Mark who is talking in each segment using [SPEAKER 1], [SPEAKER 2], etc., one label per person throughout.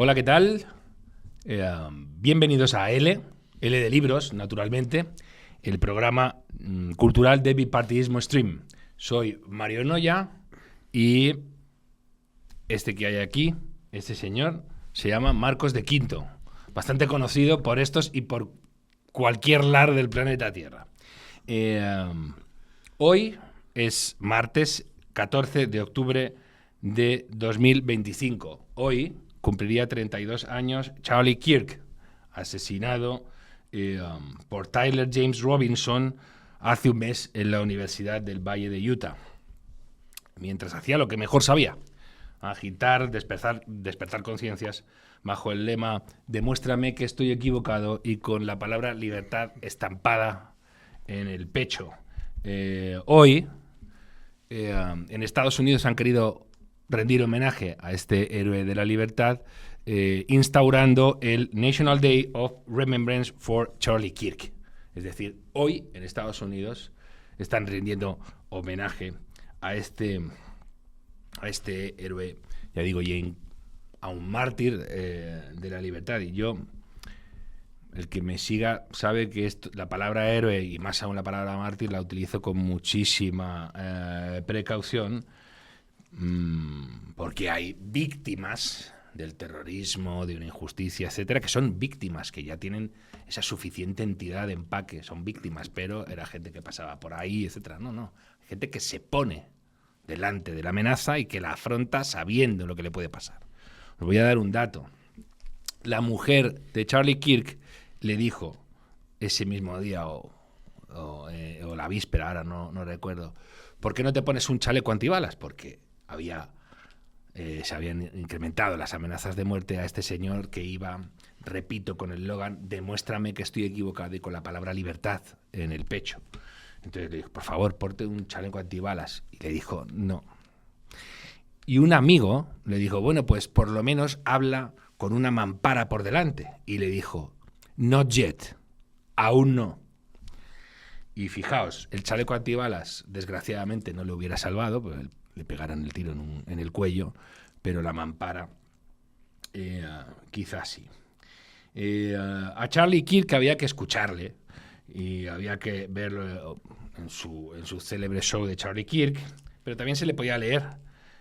[SPEAKER 1] Hola, ¿qué tal? Bienvenidos a L de libros, naturalmente, el programa cultural de Bipartidismo Stream. Soy Mario Noya y este que hay aquí, este señor, se llama Marcos de Quinto, bastante conocido por estos y por cualquier lar del planeta Tierra. Hoy es martes 14 de octubre de 2025. Hoy cumpliría 32 años Charlie Kirk, asesinado por Tyler James Robinson hace un mes en la Universidad del Valle de Utah, mientras hacía lo que mejor sabía: agitar, despertar conciencias bajo el lema "demuéstrame que estoy equivocado", y con la palabra libertad estampada en el pecho. Hoy en Estados Unidos han querido rendir homenaje a este héroe de la libertad, instaurando el National Day of Remembrance for Charlie Kirk. Es decir, hoy en Estados Unidos están rindiendo homenaje a este héroe, ya digo, y a un mártir de la libertad. Y yo, el que me siga sabe que la palabra héroe, y más aún la palabra mártir, la utilizo con muchísima precaución, porque hay víctimas del terrorismo, de una injusticia, etcétera, que son víctimas, que ya tienen esa suficiente entidad de empaque, son víctimas, pero era gente que pasaba por ahí, etcétera. No, gente que se pone delante de la amenaza y que la afronta sabiendo lo que le puede pasar. Os voy a dar un dato. La mujer de Charlie Kirk le dijo ese mismo día o la víspera, ahora no recuerdo: ¿por qué no te pones un chaleco antibalas? Porque se habían incrementado las amenazas de muerte a este señor, que iba, repito, con el eslogan "demuéstrame que estoy equivocado", y con la palabra libertad en el pecho. Entonces le dijo: por favor, porte un chaleco antibalas. Y le dijo: no. Y un amigo le dijo: bueno, pues por lo menos habla con una mampara por delante. Y le dijo: not yet, aún no. Y fijaos, el chaleco antibalas desgraciadamente no le hubiera salvado, pues le pegaran el tiro en el cuello, pero la mampara quizás sí. A Charlie Kirk había que escucharle y había que verlo en su célebre show de Charlie Kirk, pero también se le podía leer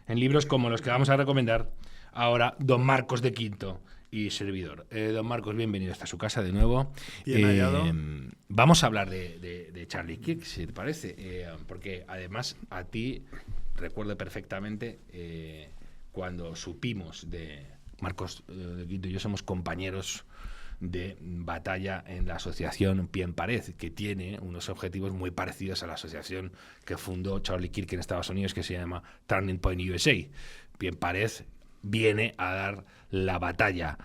[SPEAKER 1] en libros como los que vamos a recomendar ahora, don Marcos de Quinto y servidor. Don Marcos, bienvenido hasta su casa de nuevo.
[SPEAKER 2] Bien hallado.
[SPEAKER 1] Vamos a hablar de Charlie Kirk, si te parece, porque además a ti recuerdo perfectamente cuando supimos de Marcos de Quinto y yo somos compañeros de batalla en la asociación Pie en Pared, que tiene unos objetivos muy parecidos a la asociación que fundó Charlie Kirk en Estados Unidos, que se llama Turning Point USA. Pie en Pared viene a dar la batalla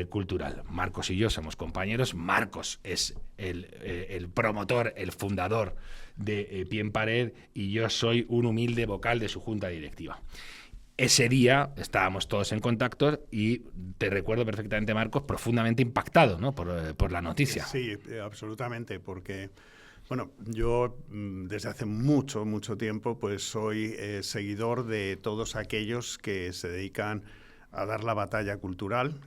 [SPEAKER 1] cultural. Marcos y yo somos compañeros. Marcos es el promotor, el fundador de Pie en Pared, y yo soy un humilde vocal de su junta directiva. Ese día estábamos todos en contacto y te recuerdo perfectamente, Marcos, profundamente impactado, ¿no?, por la noticia.
[SPEAKER 2] Sí, absolutamente, porque bueno, yo desde hace mucho tiempo pues soy seguidor de todos aquellos que se dedican a dar la batalla cultural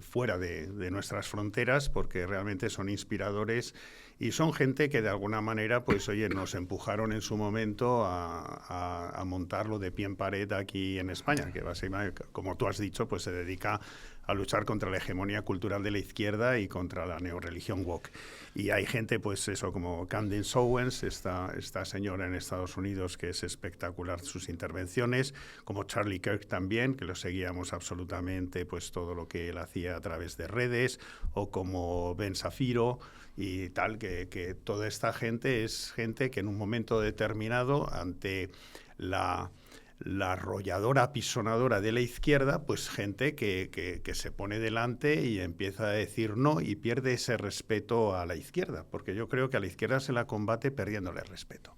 [SPEAKER 2] fuera de nuestras fronteras, porque realmente son inspiradores y son gente que de alguna manera pues oye, nos empujaron en su momento a montarlo de Pie en Pared aquí en España, que básicamente, como tú has dicho, pues se dedica a luchar contra la hegemonía cultural de la izquierda y contra la neorreligión woke. Y hay gente, pues eso, como Candace Owens, esta señora en Estados Unidos, que es espectacular sus intervenciones, como Charlie Kirk también, que lo seguíamos absolutamente, pues todo lo que él hacía a través de redes, o como Ben Shapiro y tal, que toda esta gente es gente que en un momento determinado, ante la arrolladora apisonadora de la izquierda, pues gente que se pone delante y empieza a decir no y pierde ese respeto a la izquierda, porque yo creo que a la izquierda se la combate perdiéndole respeto.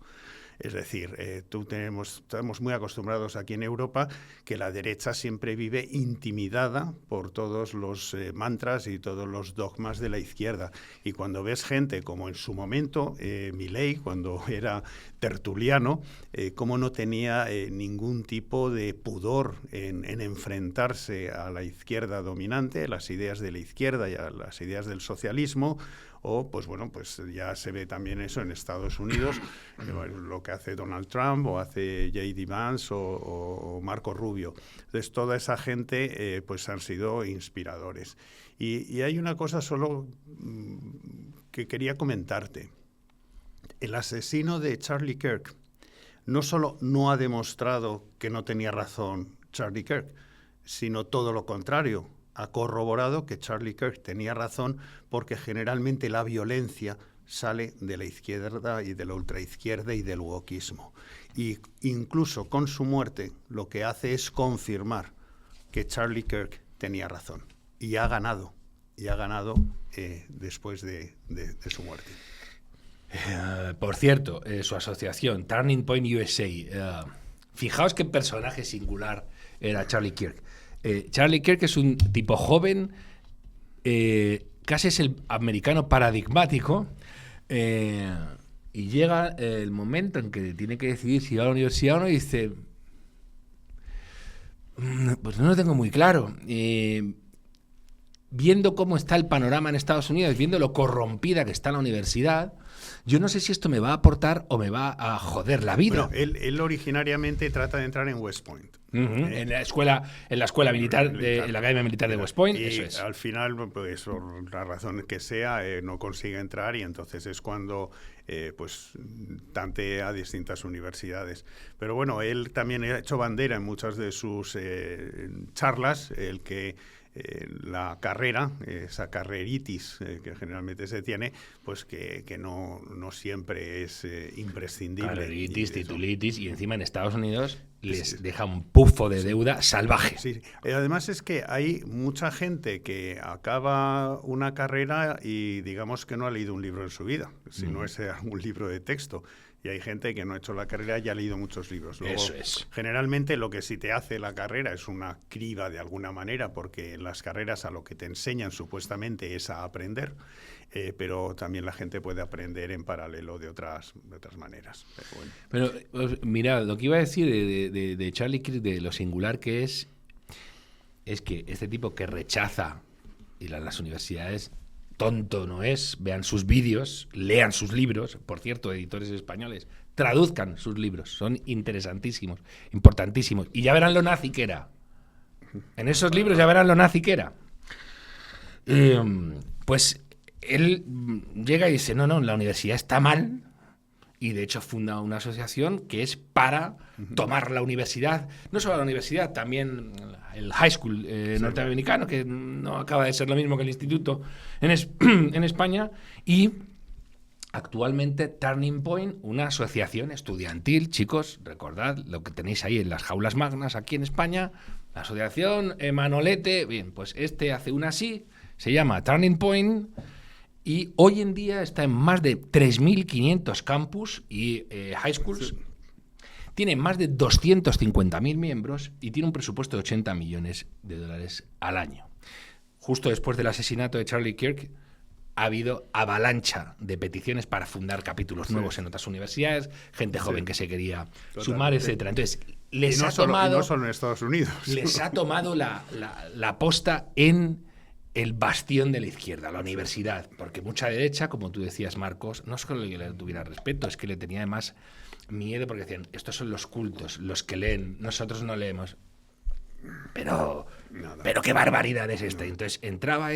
[SPEAKER 2] Es decir, estamos muy acostumbrados aquí en Europa que la derecha siempre vive intimidada por todos los mantras y todos los dogmas de la izquierda. Y cuando ves gente como en su momento Milei, cuando era tertuliano, cómo no tenía ningún tipo de pudor en enfrentarse a la izquierda dominante, las ideas de la izquierda y a las ideas del socialismo, o pues bueno, pues ya se ve también eso en Estados Unidos, lo que hace Donald Trump o hace J.D. Vance o Marco Rubio. Entonces toda esa gente pues han sido inspiradores. Y hay una cosa solo que quería comentarte. El asesino de Charlie Kirk no solo no ha demostrado que no tenía razón Charlie Kirk, sino todo lo contrario. Ha corroborado que Charlie Kirk tenía razón, porque generalmente la violencia sale de la izquierda y de la ultraizquierda y del wokismo. Y incluso con su muerte lo que hace es confirmar que Charlie Kirk tenía razón. Y ha ganado después de su muerte.
[SPEAKER 1] Por cierto, su asociación, Turning Point USA. Fijaos qué personaje singular era Charlie Kirk. Charlie Kirk es un tipo joven, casi es el americano paradigmático, y llega el momento en que tiene que decidir si va a la universidad o no, y dice, pues no lo tengo muy claro. Viendo cómo está el panorama en Estados Unidos, viendo lo corrompida que está la universidad, yo no sé si esto me va a aportar o me va a joder la vida.
[SPEAKER 2] Bueno, él originariamente trata de entrar en West Point.
[SPEAKER 1] En la escuela militar, en la Academia Militar de West Point,
[SPEAKER 2] y
[SPEAKER 1] eso es.
[SPEAKER 2] Al final, pues por la razón que sea, no consigue entrar, y entonces es cuando pues tantea a distintas universidades. Pero bueno, él también ha hecho bandera en muchas de sus charlas, el que la carrera, esa carreritis que generalmente se tiene, pues que no siempre es imprescindible.
[SPEAKER 1] Carreritis, titulitis, y encima en Estados Unidos les deja un pufo de deuda salvaje.
[SPEAKER 2] Sí. Además es que hay mucha gente que acaba una carrera y digamos que no ha leído un libro en su vida, si no es un libro de texto. Y hay gente que no ha hecho la carrera y ha leído muchos libros. Luego,
[SPEAKER 1] eso es.
[SPEAKER 2] Generalmente lo que sí te hace la carrera es una criba de alguna manera, porque en las carreras a lo que te enseñan supuestamente es a aprender, pero también la gente puede aprender en paralelo de otras maneras.
[SPEAKER 1] Pero mira, lo que iba a decir de Charlie Kirk, de lo singular que es que este tipo que rechaza ir a las universidades, tonto no es. Vean sus vídeos, lean sus libros. Por cierto, editores españoles, traduzcan sus libros. Son interesantísimos, importantísimos. Y ya verán lo nazi que era. En esos libros ya verán lo nazi que era. Pues él llega y dice, no, la universidad está mal. Y de hecho funda una asociación que es para tomar la universidad, no solo la universidad, también el high school norteamericano, que no acaba de ser lo mismo que el instituto en España, y actualmente Turning Point, una asociación estudiantil, chicos, recordad lo que tenéis ahí en las jaulas magnas aquí en España, la asociación Manolete, bien, pues hace una así, se llama Turning Point. Y hoy en día está en más de 3.500 campus y high schools. Sí. Tiene más de 250.000 miembros y tiene un presupuesto de $80 millones al año. Justo después del asesinato de Charlie Kirk ha habido avalancha de peticiones para fundar capítulos nuevos en otras universidades, gente joven que se quería sumar, etcétera. Entonces, les ha tomado,
[SPEAKER 2] no solo en Estados Unidos.
[SPEAKER 1] Les ha tomado la posta en el bastión de la izquierda, la universidad, porque mucha derecha, como tú decías, Marcos, no es que le tuviera respeto, es que le tenía además miedo, porque decían, estos son los cultos, los que leen, nosotros no leemos. Pero qué barbaridad es esta. Entonces entraba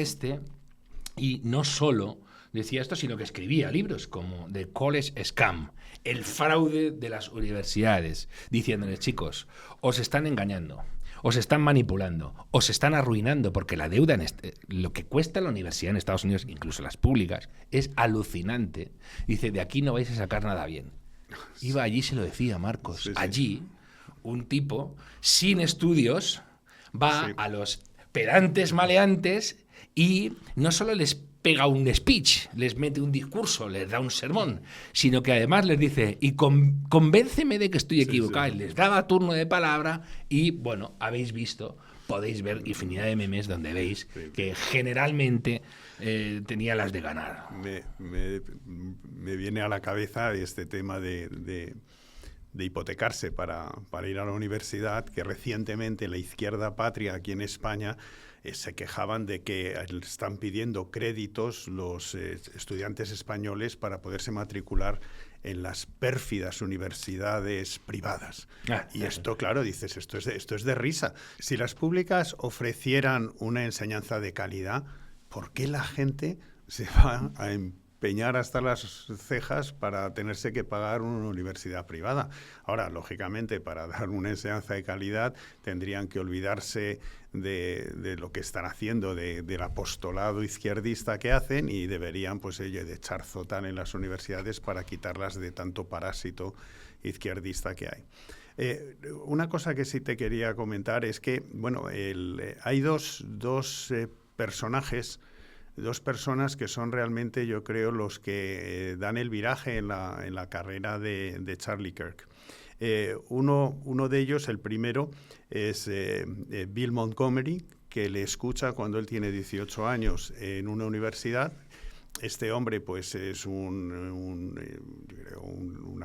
[SPEAKER 1] y no solo decía esto, sino que escribía libros como The College Scam, el fraude de las universidades, diciéndoles, chicos, os están engañando, os están manipulando, os están arruinando, porque la deuda, lo que cuesta la universidad en Estados Unidos, incluso las públicas, es alucinante. Dice, de aquí no vais a sacar nada bien. Iba allí y se lo decía, Marcos. Sí. Allí, un tipo sin estudios va a los pedantes maleantes y no solo les pega un speech, les mete un discurso, les da un sermón, sino que además les dice, y convénceme de que estoy equivocado, sí. Les daba turno de palabra y, bueno, habéis visto, podéis ver infinidad de memes donde veis que generalmente tenía las de ganar.
[SPEAKER 2] Me viene a la cabeza este tema de hipotecarse para ir a la universidad, que recientemente la izquierda patria aquí en España se quejaban de que están pidiendo créditos los estudiantes españoles para poderse matricular en las pérfidas universidades privadas. Y esto, claro, dices, esto es de risa. Si las públicas ofrecieran una enseñanza de calidad, ¿por qué la gente se va a empeñar hasta las cejas para tenerse que pagar una universidad privada? Ahora, lógicamente, para dar una enseñanza de calidad tendrían que olvidarse de lo que están haciendo, del apostolado izquierdista que hacen, y deberían, pues, de echar zotán en las universidades para quitarlas de tanto parásito izquierdista que hay. Una cosa que sí te quería comentar es que, bueno, hay dos personajes, dos personas que son realmente, yo creo, los que dan el viraje en la carrera de Charlie Kirk. Uno de ellos, el primero, es Bill Montgomery, que le escucha cuando él tiene 18 años en una universidad. Este hombre, pues, es una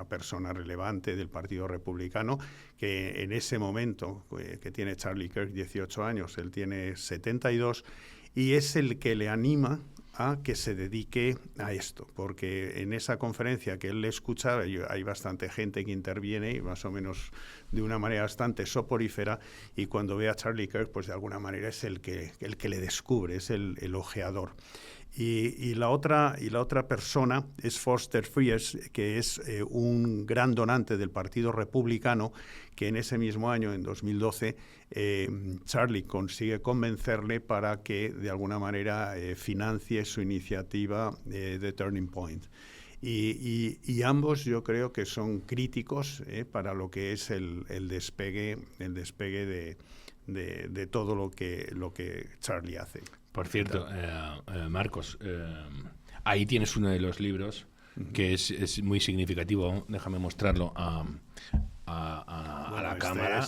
[SPEAKER 2] persona relevante del Partido Republicano, que en ese momento que tiene Charlie Kirk 18 años, él tiene 72, y es el que le anima a que se dedique a esto, porque en esa conferencia que él le escucha hay bastante gente que interviene, más o menos de una manera bastante soporífera, y cuando ve a Charlie Kirk, pues de alguna manera es el que le descubre, es el ojeador. Y la otra persona es Foster Friers, que es un gran donante del Partido Republicano, que en ese mismo año, en 2012, Charlie consigue convencerle para que de alguna manera financie su iniciativa de Turning Point. Y ambos yo creo que son críticos para lo que es el despegue de todo lo que Charlie hace.
[SPEAKER 1] Por cierto, Marcos, ahí tienes uno de los libros que es muy significativo. Déjame mostrarlo a la cámara.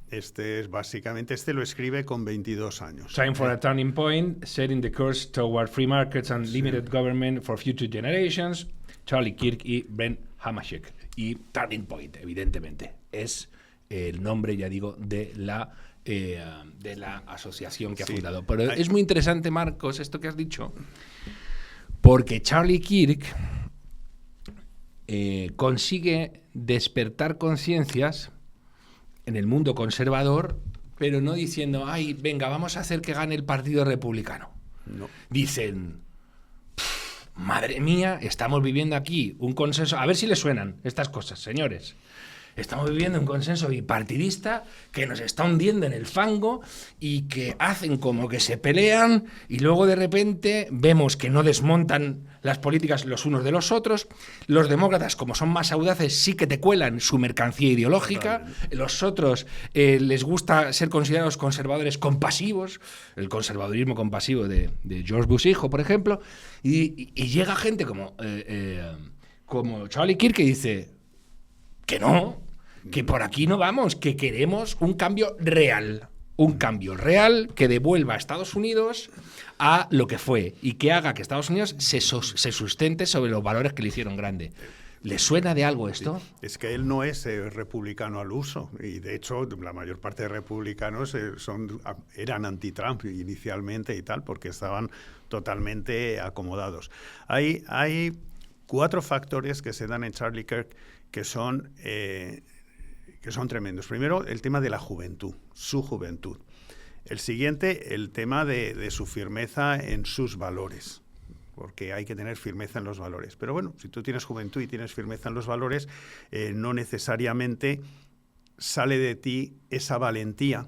[SPEAKER 2] Este es básicamente, lo escribe con 22 años.
[SPEAKER 1] Time for a Turning Point, Setting the Course Toward Free Markets and Limited Government for Future Generations, Charlie Kirk y Brent Hamashek. Y Turning Point, evidentemente, es el nombre, ya digo, de la asociación que ha fundado. Pero es muy interesante, Marcos, esto que has dicho, porque Charlie Kirk consigue despertar conciencias en el mundo conservador, pero no diciendo, ay, venga, vamos a hacer que gane el Partido Republicano. No. Dicen, madre mía, estamos viviendo aquí un consenso. A ver si les suenan estas cosas, señores. Estamos viviendo un consenso bipartidista que nos está hundiendo en el fango y que hacen como que se pelean y luego de repente vemos que no desmontan las políticas los unos de los otros. Los demócratas, como son más audaces, sí que te cuelan su mercancía ideológica. Los otros les gusta ser considerados conservadores compasivos, el conservadurismo compasivo de George Bush hijo, por ejemplo. Y llega gente como Charlie Kirk que dice que no, que por aquí no vamos, que queremos un cambio real que devuelva a Estados Unidos a lo que fue y que haga que Estados Unidos se sustente sobre los valores que le hicieron grande. ¿Le suena de algo esto?
[SPEAKER 2] Es que él no es republicano al uso, y de hecho la mayor parte de republicanos eran anti-Trump inicialmente y tal, porque estaban totalmente acomodados. Hay 4 factores que se dan en Charlie Kirk que son tremendos. Primero, el tema de la juventud, su juventud. El siguiente, el tema de su firmeza en sus valores, porque hay que tener firmeza en los valores. Pero bueno, si tú tienes juventud y tienes firmeza en los valores, no necesariamente sale de ti esa valentía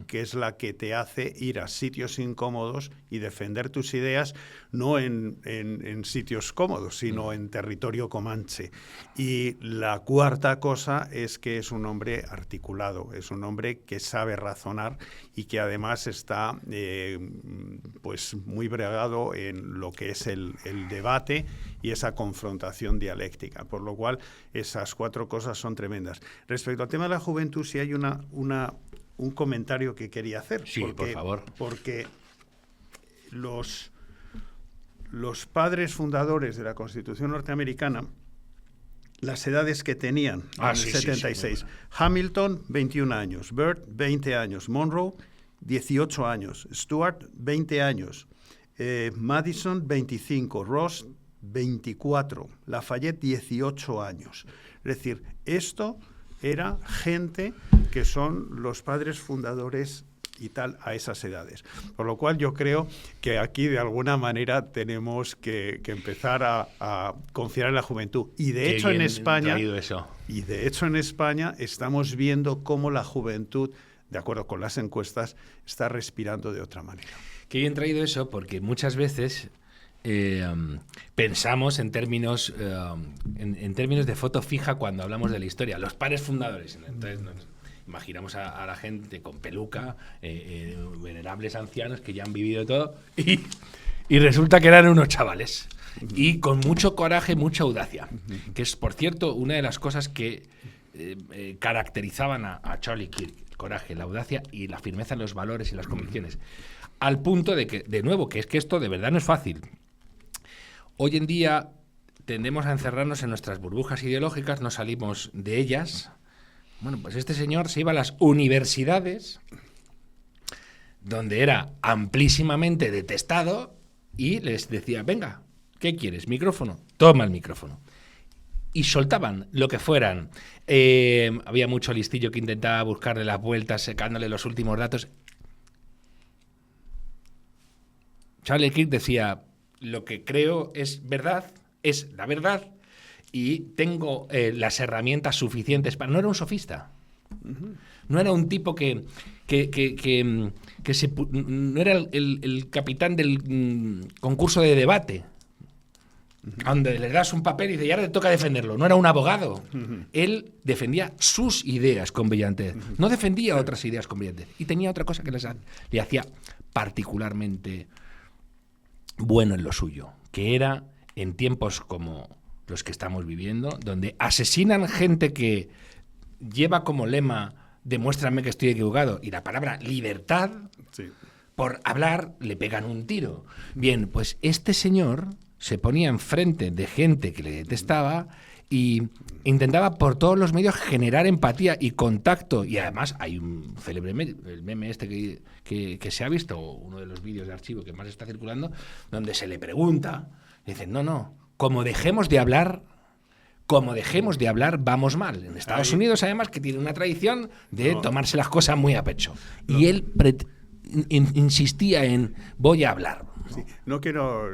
[SPEAKER 2] que es la que te hace ir a sitios incómodos y defender tus ideas, no en sitios cómodos, sino en territorio comanche. Y la cuarta cosa es que es un hombre articulado, es un hombre que sabe razonar y que además está pues muy bregado en lo que es el debate y esa confrontación dialéctica, por lo cual esas cuatro cosas son tremendas. Respecto al tema de la juventud, sí hay un comentario que quería hacer.
[SPEAKER 1] Sí, por favor.
[SPEAKER 2] Porque los padres fundadores de la Constitución norteamericana, las edades que tenían en el 76. Hamilton, 21 años. Byrd, 20 años. Monroe, 18 años. Stuart, 20 años. Madison, 25. Ross, 24. Lafayette, 18 años. Es decir, esto era gente que son los padres fundadores y tal a esas edades. Por lo cual yo creo que aquí de alguna manera tenemos que empezar a confiar en la juventud. Y de hecho en España, estamos viendo cómo la juventud, de acuerdo con las encuestas, está respirando de otra manera.
[SPEAKER 1] Qué bien traído eso, porque muchas veces pensamos en términos de foto fija cuando hablamos de la historia. Los padres fundadores. Entonces imaginamos a la gente con peluca, venerables ancianos que ya han vivido todo y resulta que eran unos chavales y con mucho coraje, mucha audacia, que es, por cierto, una de las cosas que caracterizaban a Charlie Kirk: el coraje, la audacia y la firmeza en los valores y las convicciones, al punto de que, de nuevo, que es que esto de verdad no es fácil. Hoy en día tendemos a encerrarnos en nuestras burbujas ideológicas, no salimos de ellas. Bueno, pues este señor se iba a las universidades, donde era amplísimamente detestado, y les decía: venga, ¿qué quieres? ¿Micrófono? Toma el micrófono. Y soltaban lo que fueran. Había mucho listillo que intentaba buscarle las vueltas, secándole los últimos datos. Charlie Kirk decía: lo que creo es verdad, es la verdad, y tengo las herramientas suficientes para... No era un sofista. No era un tipo que no era el capitán del concurso de debate, donde le das un papel y dice: ya te toca defenderlo. No era un abogado. Él defendía sus ideas con brillantez. No defendía otras ideas con brillantez. Y tenía otra cosa que le hacía particularmente bueno en lo suyo, que era, en tiempos como los que estamos viviendo, donde asesinan gente que lleva como lema "demuéstrame que estoy equivocado", y la palabra libertad, por hablar le pegan un tiro. Bien, pues este señor se ponía enfrente de gente que le detestaba y intentaba por todos los medios generar empatía y contacto. Y además hay un célebre el meme este que se ha visto, uno de los vídeos de archivo que más está circulando, donde se le pregunta, dicen: no, como dejemos de hablar, vamos mal. En Estados Unidos, además, que tiene una tradición de tomarse las cosas muy a pecho. Y él insistía en: voy a hablar.
[SPEAKER 2] Sí. No quiero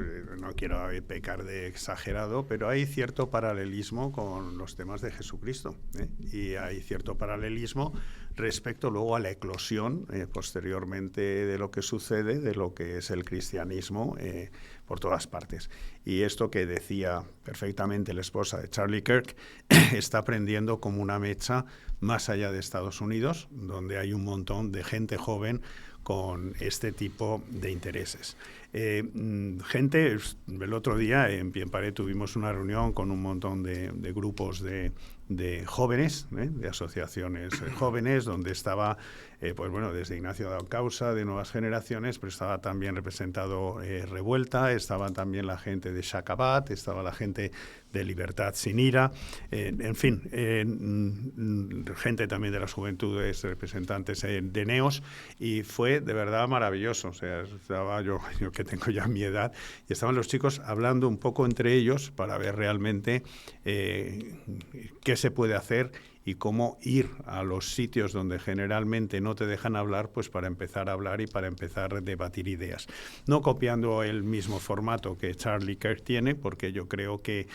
[SPEAKER 2] pecar de exagerado, pero hay cierto paralelismo con los temas de Jesucristo, ¿eh? Y hay cierto paralelismo respecto luego a la eclosión posteriormente de lo que sucede, de lo que es el cristianismo por todas partes. Y esto que decía perfectamente la esposa de Charlie Kirk está prendiendo como una mecha más allá de Estados Unidos, donde hay un montón de gente joven con este tipo de intereses. Gente, el otro día en Pienparé tuvimos una reunión con un montón de grupos de jóvenes, de asociaciones jóvenes, donde estaba, pues bueno, desde Ignacio Daucausa, de Nuevas Generaciones, pero estaba también representado Revuelta, estaba también la gente de Shakabat, estaba la gente de Libertad Sin Ira, en fin, gente también de las juventudes, representantes de NEOS, y fue de verdad maravilloso. O sea, estaba yo que tengo ya mi edad, y estaban los chicos hablando un poco entre ellos para ver realmente qué se puede hacer y cómo ir a los sitios donde generalmente no te dejan hablar, pues para empezar a hablar y para empezar a debatir ideas. No copiando el mismo formato que Charlie Kirk tiene, porque yo creo que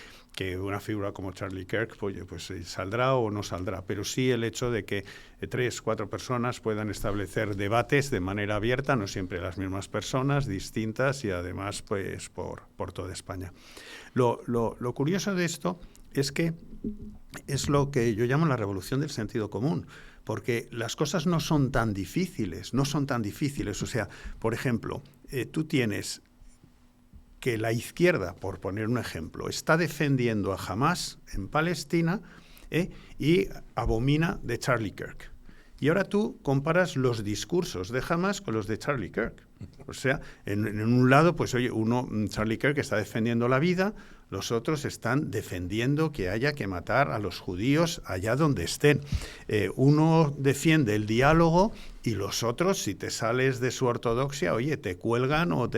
[SPEAKER 2] una figura como Charlie Kirk pues saldrá o no saldrá, pero sí el hecho de que 3, 4 personas puedan establecer debates de manera abierta, no siempre las mismas personas, distintas y además pues por toda España. Lo curioso de esto es que es lo que yo llamo la revolución del sentido común, porque las cosas no son tan difíciles. O sea, por ejemplo, tú tienes que la izquierda, por poner un ejemplo, está defendiendo a Hamás en Palestina y abomina de Charlie Kirk. Y ahora tú comparas los discursos de Hamás con los de Charlie Kirk. O sea, en un lado, pues oye, Charlie Kirk está defendiendo la vida, los otros están defendiendo que haya que matar a los judíos allá donde estén. Uno defiende el diálogo y los otros, si te sales de su ortodoxia, oye, te cuelgan o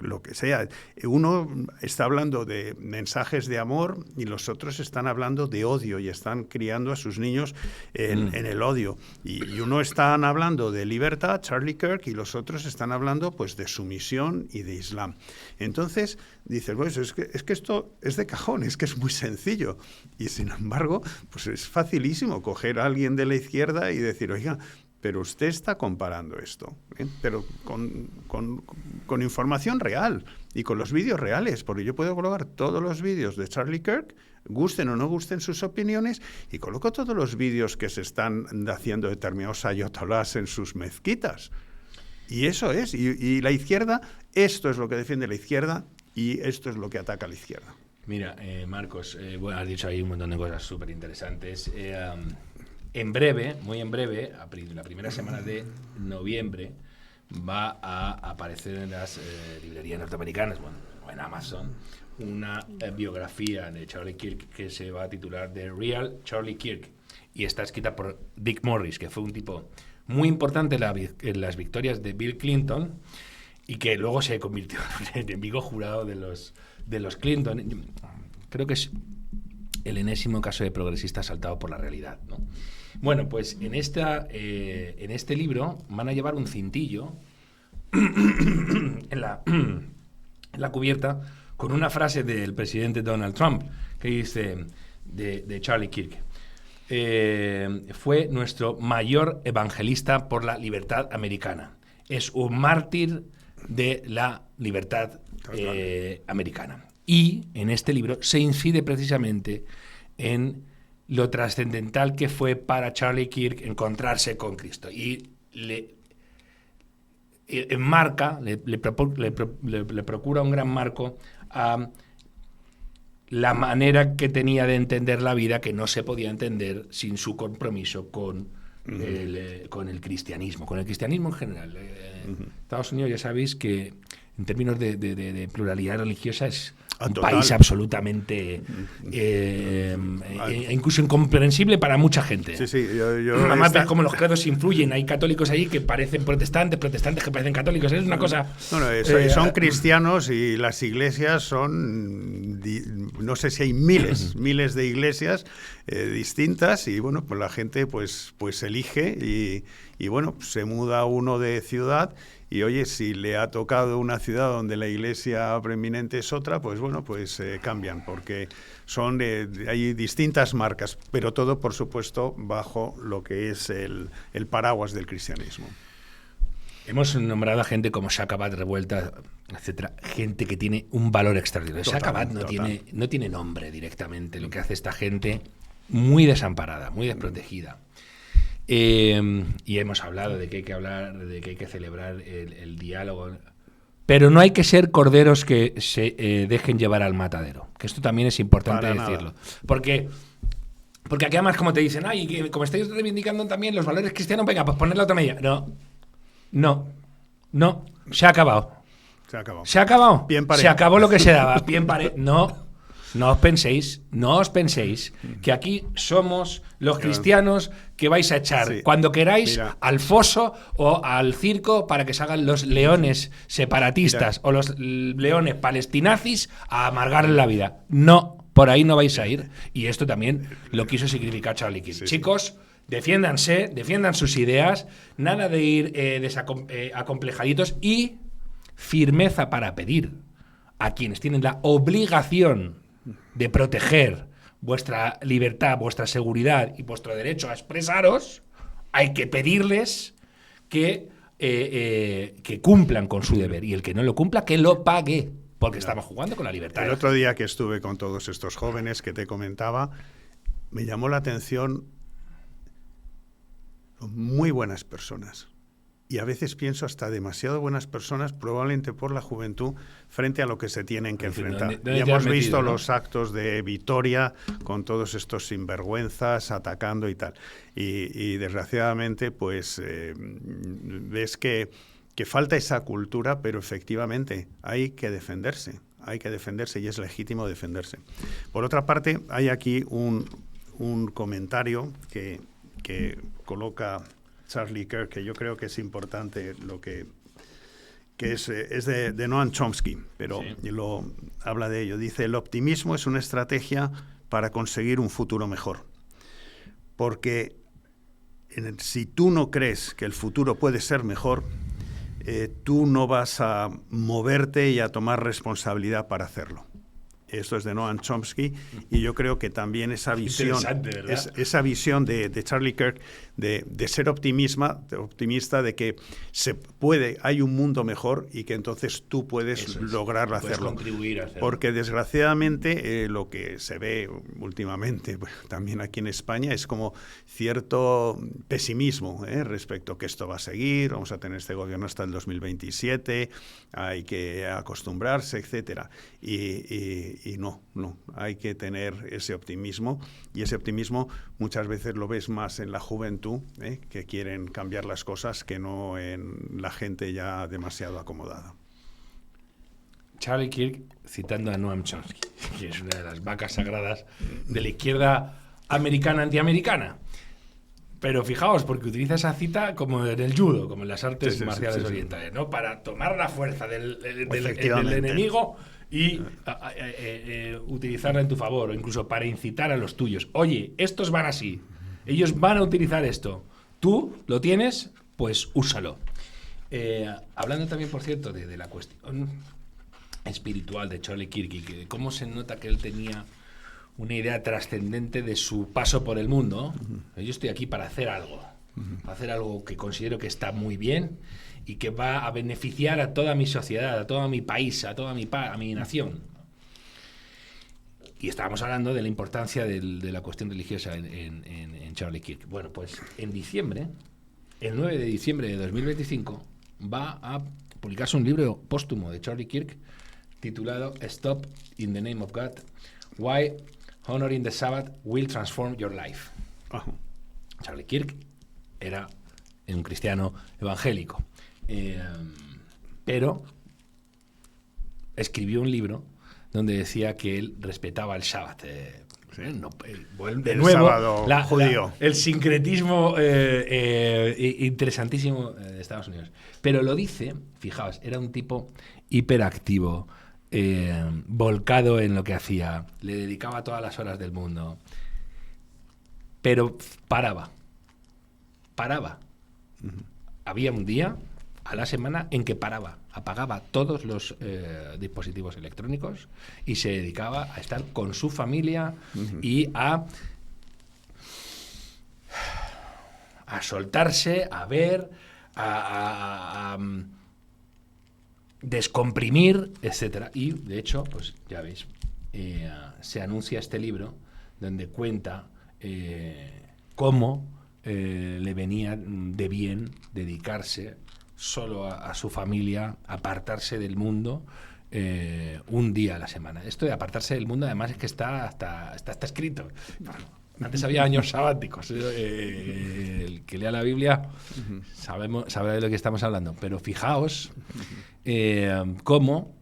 [SPEAKER 2] lo que sea. Uno está hablando de mensajes de amor y los otros están hablando de odio y están criando a sus niños en el odio. Y uno están hablando de libertad, Charlie Kirk, y los otros están hablando pues de sumisión y de Islam. Entonces dices, pues es que esto es de cajón, es que es muy sencillo. Y sin embargo, pues es facilísimo coger a alguien de la izquierda y decir, oiga, pero usted está comparando esto, pero con información real y con los vídeos reales, porque yo puedo colocar todos los vídeos de Charlie Kirk, gusten o no gusten sus opiniones, y coloco todos los vídeos que se están haciendo determinados ayatolás en sus mezquitas. Y eso es, y la izquierda, esto es lo que defiende la izquierda y esto es lo que ataca a la izquierda.
[SPEAKER 1] Mira, Marcos, bueno, has dicho ahí un montón de cosas súper interesantes. En breve, muy en breve, la primera semana de noviembre, va a aparecer en las librerías norteamericanas, bueno, o en Amazon, una biografía de Charlie Kirk que se va a titular The Real Charlie Kirk, y está escrita por Dick Morris, que fue un tipo muy importante en las victorias de Bill Clinton y que luego se convirtió en enemigo jurado de los Clinton. Creo que es el enésimo caso de progresista saltado por la realidad, ¿no? Bueno, pues en este libro van a llevar un cintillo en la cubierta con una frase del presidente Donald Trump que dice de Charlie Kirk: fue nuestro mayor evangelista por la libertad americana. Es un mártir de la libertad americana. Y en este libro se incide precisamente en lo trascendental que fue para Charlie Kirk encontrarse con Cristo. Y le procura un gran marco a la manera que tenía de entender la vida, que no se podía entender sin su compromiso con el cristianismo en general. Estados Unidos, ya sabéis que en términos de pluralidad religiosa es un país absolutamente incluso incomprensible para mucha gente.
[SPEAKER 2] Sí,
[SPEAKER 1] además ves cómo los credos influyen. Hay católicos ahí que parecen protestantes que parecen católicos. Es una cosa...
[SPEAKER 2] son cristianos y las iglesias son... No sé si hay miles de iglesias distintas, y bueno, pues la gente pues elige y bueno, se muda uno de ciudad. Y oye, si le ha tocado una ciudad donde la iglesia preeminente es otra, pues bueno, pues cambian, porque hay distintas marcas, pero todo, por supuesto, bajo lo que es el paraguas del cristianismo.
[SPEAKER 1] Hemos nombrado a gente como Shaka Abad, Revuelta, etcétera, gente que tiene un valor extraordinario. Shaka Abad no tiene nombre directamente. Lo que hace esta gente muy desamparada, muy desprotegida. Y hemos hablado de que hay que hablar, de que hay que celebrar el diálogo, pero no hay que ser corderos que se dejen llevar al matadero, que esto también es importante decirlo, porque aquí además, como te dicen, como estáis reivindicando también los valores cristianos, venga, pues poner la otra medida. No, se ha acabado. Se acabó lo que se daba. No os penséis que aquí somos los cristianos que vais a echar cuando queráis al foso o al circo para que salgan los leones separatistas o los leones palestinazis a amargarle la vida. No Por ahí no vais a ir. Y esto también lo quiso significar Charlie Kirk.
[SPEAKER 2] Sí,
[SPEAKER 1] Chicos, defiéndanse, defiendan sus ideas, nada de ir acomplejaditos y firmeza para pedir a quienes tienen la obligación de proteger vuestra libertad, vuestra seguridad y vuestro derecho a expresaros. Hay que pedirles que cumplan con su deber, y el que no lo cumpla, que lo pague, porque estamos jugando con la libertad.
[SPEAKER 2] El otro día que estuve con todos estos jóvenes que te comentaba, me llamó la atención muy buenas personas. Y a veces pienso hasta demasiado buenas personas, probablemente por la juventud, frente a lo que se tienen que enfrentar.
[SPEAKER 1] ¿Dónde
[SPEAKER 2] Y
[SPEAKER 1] te
[SPEAKER 2] hemos
[SPEAKER 1] has metido,
[SPEAKER 2] visto
[SPEAKER 1] no?
[SPEAKER 2] los actos de Vitoria con todos estos sinvergüenzas atacando y tal. Y desgraciadamente, pues ves que falta esa cultura, pero efectivamente hay que defenderse. Hay que defenderse y es legítimo defenderse. Por otra parte, hay aquí un comentario que coloca Charlie Kirk, que yo creo que es importante, lo que es de Noam Chomsky, pero
[SPEAKER 1] Sí.
[SPEAKER 2] habla de ello. Dice: el optimismo es una estrategia para conseguir un futuro mejor. Porque si tú no crees que el futuro puede ser mejor, tú no vas a moverte y a tomar responsabilidad para hacerlo. Esto es de Noam Chomsky, y yo creo que también esa visión, esa visión de Charlie Kirk de ser optimista, de que hay un mundo mejor y que entonces tú puedes lograr hacerlo.
[SPEAKER 1] Contribuir a hacerlo.
[SPEAKER 2] Porque desgraciadamente lo que se ve últimamente, también aquí en España, es como cierto pesimismo respecto a que esto va a seguir, vamos a tener este gobierno hasta el 2027, hay que acostumbrarse, etcétera. Y no, hay que tener ese optimismo, y ese optimismo muchas veces lo ves más en la juventud, que quieren cambiar las cosas, que no en la gente ya demasiado acomodada.
[SPEAKER 1] Charlie Kirk citando a Noam Chomsky, que es una de las vacas sagradas de la izquierda americana antiamericana. Pero fijaos, porque utiliza esa cita como en el judo, como en las artes marciales orientales, ¿no? Para tomar la fuerza del enemigo y utilizarla en tu favor, o incluso para incitar a los tuyos. Oye, estos van así, ellos van a utilizar esto, tú lo tienes, pues úsalo. Hablando también, por cierto, de la cuestión espiritual de Charlie Kirk, y que cómo se nota que él tenía una idea trascendente de su paso por el mundo. Yo estoy aquí para hacer algo, para hacer algo que considero que está muy bien y que va a beneficiar a toda mi sociedad, a todo mi país, a toda mi nación. Y estábamos hablando de la importancia de la cuestión religiosa en Charlie Kirk. Bueno, pues en diciembre, el 9 de diciembre de 2025, va a publicarse un libro póstumo de Charlie Kirk titulado Stop in the Name of God, Why Honoring the Sabbath Will Transform Your Life. Charlie Kirk era un cristiano evangélico, pero escribió un libro donde decía que él respetaba el Shabbat. De nuevo,
[SPEAKER 2] judío.
[SPEAKER 1] El sincretismo interesantísimo de Estados Unidos. Pero lo dice, fijaos, era un tipo hiperactivo, volcado en lo que hacía, le dedicaba todas las horas del mundo, pero paraba. Había un día a la semana en que paraba, apagaba todos los dispositivos electrónicos y se dedicaba a estar con su familia y a soltarse, a ver, a descomprimir, etcétera. Y de hecho, pues ya veis, se anuncia este libro donde cuenta cómo le venía de bien dedicarse solo a su familia, apartarse del mundo un día a la semana. Esto de apartarse del mundo, además, es que está escrito. Antes había años sabáticos. El que lea la Biblia sabrá de lo que estamos hablando. Pero fijaos cómo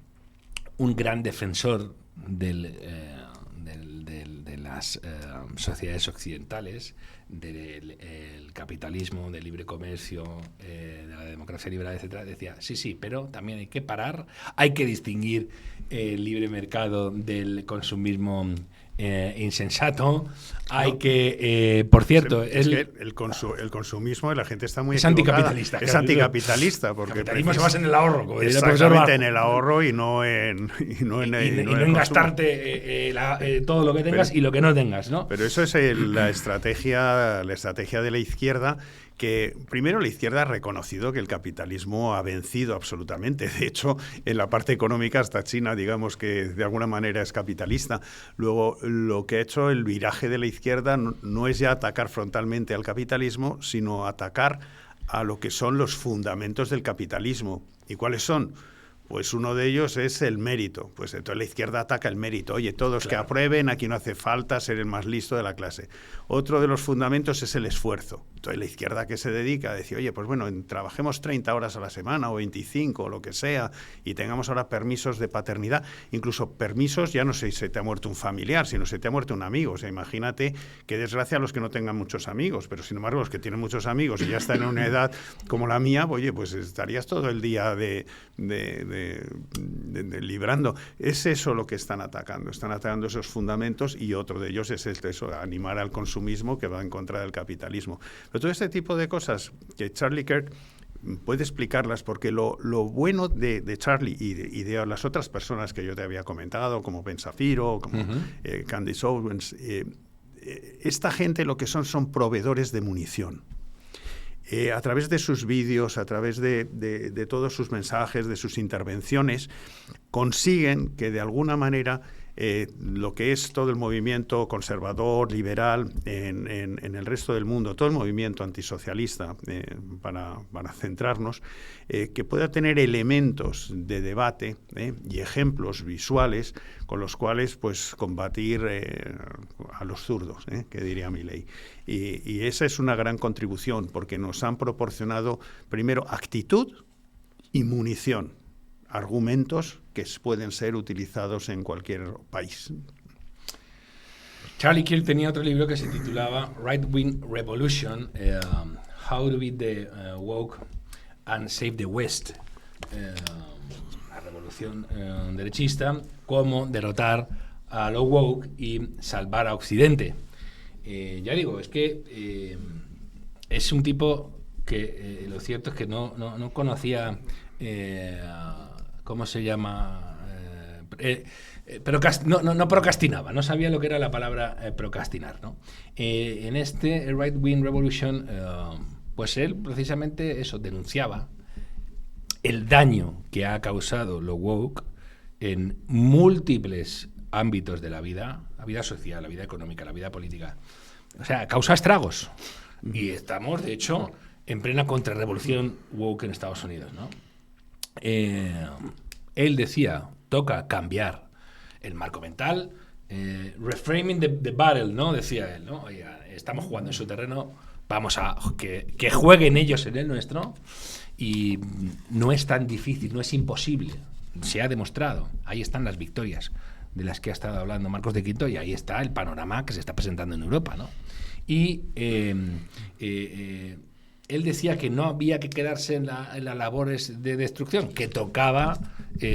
[SPEAKER 1] un gran defensor de las sociedades occidentales, del capitalismo, del libre comercio, de la democracia liberal, etcétera, decía, sí, pero también hay que parar, hay que distinguir el libre mercado del consumismo insensato. Hay que, por cierto...
[SPEAKER 2] Es que el consumismo, la gente está muy
[SPEAKER 1] es
[SPEAKER 2] equivocada.
[SPEAKER 1] Anticapitalista.
[SPEAKER 2] Es anticapitalista. Porque
[SPEAKER 1] el capitalismo se basa en el ahorro, como diría el profesor
[SPEAKER 2] exactamente,
[SPEAKER 1] Bajo.
[SPEAKER 2] en el ahorro y no en
[SPEAKER 1] gastarte todo lo que tengas y lo que no tengas, ¿no?
[SPEAKER 2] Pero eso es la estrategia de la izquierda, que primero la izquierda ha reconocido que el capitalismo ha vencido absolutamente. De hecho, en la parte económica hasta China, digamos que de alguna manera es capitalista. Luego, lo que ha hecho el viraje de la izquierda no es ya atacar frontalmente al capitalismo, sino atacar a lo que son los fundamentos del capitalismo. ¿Y cuáles son? Pues uno de ellos es el mérito. Pues entonces la izquierda ataca el mérito. Oye, todos que aprueben, aquí no hace falta ser el más listo de la clase. Otro de los fundamentos es el esfuerzo. Entonces la izquierda, que se dedica a decir, oye, pues bueno, trabajemos 30 horas a la semana o 25 o lo que sea, y tengamos ahora permisos de paternidad, incluso permisos, ya no sé si se te ha muerto un familiar, sino se te ha muerto un amigo. O sea, imagínate qué desgracia a los que no tengan muchos amigos, pero sin embargo los que tienen muchos amigos y ya están en una edad como la mía, oye, pues estarías todo el día librando. Es eso lo que están atacando esos fundamentos, y otro de ellos es eso, animar al consumismo, que va en contra del capitalismo. Pero todo este tipo de cosas que Charlie Kirk puede explicarlas, porque lo bueno de Charlie y de las otras personas que yo te había comentado, como Ben Shapiro, como Candice Owens, esta gente lo que son proveedores de munición. A través de sus vídeos, a través de todos sus mensajes, de sus intervenciones, consiguen que de alguna manera lo que es todo el movimiento conservador, liberal en el resto del mundo, todo el movimiento antisocialista, para centrarnos, que pueda tener elementos de debate y ejemplos visuales con los cuales pues combatir a los zurdos, que diría Milei. Y esa es una gran contribución, porque nos han proporcionado primero actitud y munición, argumentos que pueden ser utilizados en cualquier país.
[SPEAKER 1] Charlie Kirk tenía otro libro que se titulaba Right Wing Revolution, How to Beat the Woke and Save the West. La revolución derechista, cómo derrotar a lo woke y salvar a Occidente. Ya digo, es que es un tipo que lo cierto es que no conocía ¿cómo se llama? No procrastinaba, no sabía lo que era la palabra procrastinar, ¿no? En este Right Wing Revolution, pues él precisamente eso denunciaba el daño que ha causado lo woke en múltiples ámbitos de la vida social, la vida económica, la vida política. O sea, causa estragos. Y estamos, de hecho, en plena contrarrevolución woke en Estados Unidos, ¿no? Él decía, toca cambiar el marco mental, reframing the battle, ¿no? Decía él, ¿no? Oye, estamos jugando en su terreno, vamos a que jueguen ellos en el nuestro, y no es tan difícil, no es imposible, se ha demostrado. Ahí están las victorias de las que ha estado hablando Marcos de Quinto, y ahí está el panorama que se está presentando en Europa, ¿no? Y él decía que no había que quedarse en las labores de destrucción, que tocaba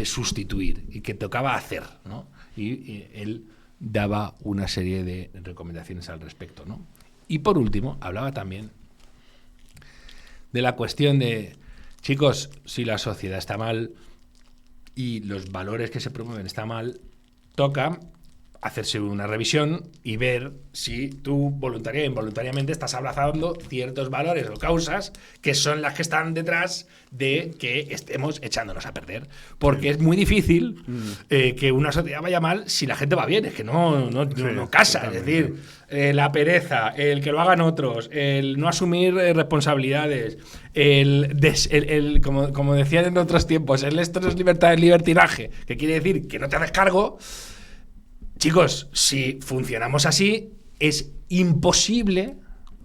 [SPEAKER 1] sustituir y que tocaba hacer, ¿no? Y él daba una serie de recomendaciones al respecto, ¿no? Y por último, hablaba también de la cuestión de, chicos, si la sociedad está mal y los valores que se promueven están mal, toca hacerse una revisión y ver si tú voluntaria e involuntariamente estás abrazando ciertos valores o causas que son las que están detrás de que estemos echándonos a perder. Porque es muy difícil que una sociedad vaya mal si la gente va bien. Es que no casa. Es decir, la pereza, el que lo hagan otros, el no asumir responsabilidades, como decían en otros tiempos, esto no es libertad, es libertinaje, que quiere decir que no te haces cargo. Chicos, si funcionamos así, es imposible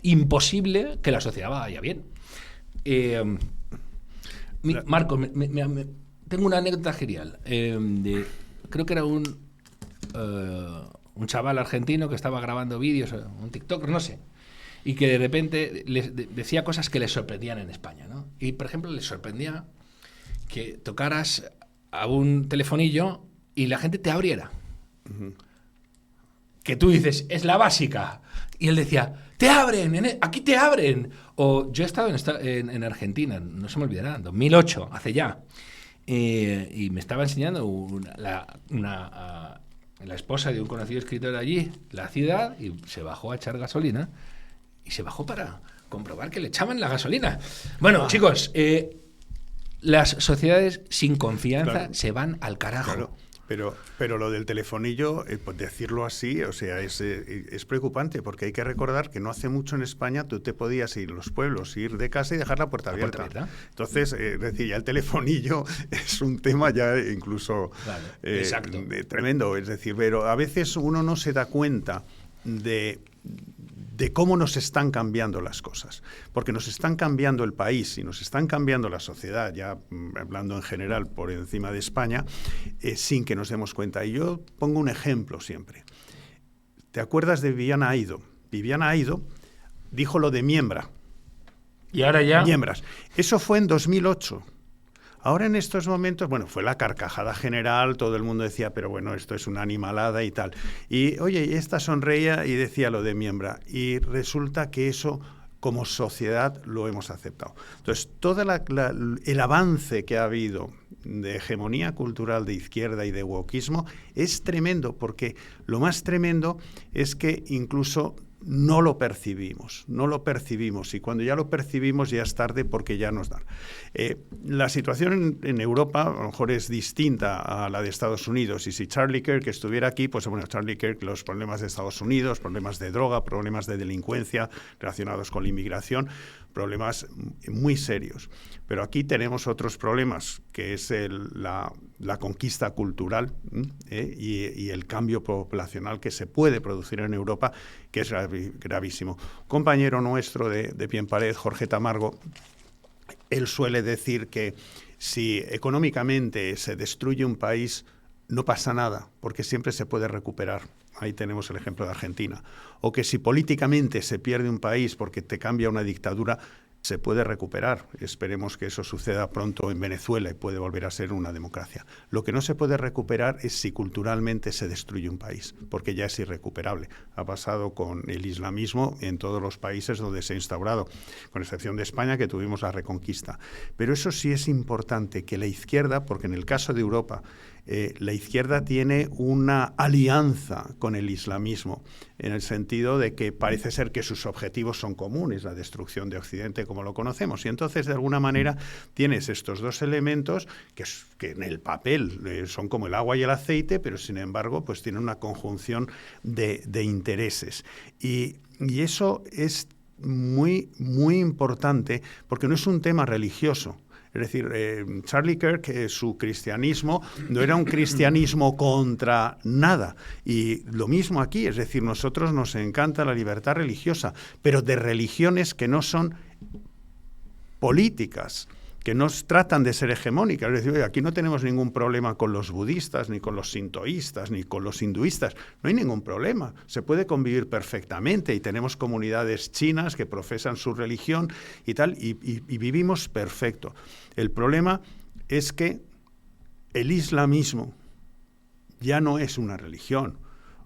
[SPEAKER 1] que la sociedad vaya bien. Marcos, tengo una anécdota genial. Creo que era un chaval argentino que estaba grabando vídeos, un TikTok, no sé, y que de repente decía cosas que le sorprendían en España, ¿no? Y, por ejemplo, le sorprendía que tocaras a un telefonillo y la gente te abriera. Que tú dices, es la básica. Y él decía, te abren, aquí te abren. O yo he estado en Argentina, no se me olvidará, en 2008, hace ya. Y me estaba enseñando la esposa de un conocido escritor allí, la ciudad, y se bajó a echar gasolina. Y se bajó para comprobar que le echaban la gasolina. Bueno, chicos, las sociedades sin confianza se van al carajo.
[SPEAKER 2] Claro. Pero lo del telefonillo, pues decirlo así, o sea, es preocupante, porque hay que recordar que no hace mucho en España tú te podías ir a los pueblos, ir de casa y dejar la puerta abierta. Entonces, es decir, ya el telefonillo es un tema ya incluso tremendo. Es decir, pero a veces uno no se da cuenta de cómo nos están cambiando las cosas, porque nos están cambiando el país y nos están cambiando la sociedad, ya hablando en general por encima de España, sin que nos demos cuenta. Y yo pongo un ejemplo siempre. ¿Te acuerdas de Viviana Aido? Viviana Aido dijo lo de miembra.
[SPEAKER 1] Y ahora ya...
[SPEAKER 2] Miembras. Eso fue en 2008. Ahora en estos momentos, bueno, fue la carcajada general, todo el mundo decía, pero bueno, esto es una animalada y tal. Y oye, esta sonreía y decía lo de miembra. Y resulta que eso, como sociedad, lo hemos aceptado. Entonces, todo el avance que ha habido de hegemonía cultural de izquierda y de wokismo es tremendo, porque lo más tremendo es que incluso no lo percibimos, y cuando ya lo percibimos ya es tarde porque ya nos dan. La situación en Europa a lo mejor es distinta a la de Estados Unidos, y si Charlie Kirk estuviera aquí, pues bueno, Charlie Kirk, los problemas de Estados Unidos, problemas de droga, problemas de delincuencia relacionados con la inmigración, problemas muy serios. Pero aquí tenemos otros problemas, que es la conquista cultural y el cambio poblacional que se puede producir en Europa, que es gravísimo. Un compañero nuestro de Pie en Pared, Jorge Tamargo, él suele decir que si económicamente se destruye un país, no pasa nada, porque siempre se puede recuperar. Ahí tenemos el ejemplo de Argentina. O que si políticamente se pierde un país porque te cambia una dictadura, se puede recuperar. Esperemos que eso suceda pronto en Venezuela y puede volver a ser una democracia. Lo que no se puede recuperar es si culturalmente se destruye un país, porque ya es irrecuperable. Ha pasado con el islamismo en todos los países donde se ha instaurado, con excepción de España, que tuvimos la Reconquista. Pero eso sí es importante, que la izquierda, porque en el caso de Europa, la izquierda tiene una alianza con el islamismo, en el sentido de que parece ser que sus objetivos son comunes, la destrucción de Occidente como lo conocemos. Y entonces, de alguna manera, tienes estos dos elementos que en el papel son como el agua y el aceite, pero sin embargo, pues tienen una conjunción de intereses. Y eso es muy, muy importante, porque no es un tema religioso. Es decir, Charlie Kirk, su cristianismo no era un cristianismo contra nada. Y lo mismo aquí, es decir, nosotros nos encanta la libertad religiosa, pero de religiones que no son políticas, que no tratan de ser hegemónicas. Es decir, oye, aquí no tenemos ningún problema con los budistas, ni con los sintoístas, ni con los hinduistas. No hay ningún problema. Se puede convivir perfectamente y tenemos comunidades chinas que profesan su religión y tal, y vivimos perfecto. El problema es que el islamismo ya no es una religión,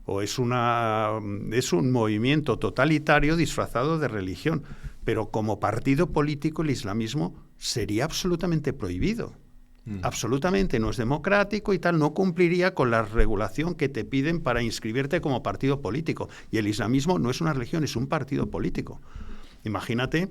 [SPEAKER 2] o es un movimiento totalitario disfrazado de religión, pero como partido político el islamismo sería absolutamente prohibido. Absolutamente, no es democrático y tal, no cumpliría con la regulación que te piden para inscribirte como partido político. Y el islamismo no es una religión, es un partido político. Imagínate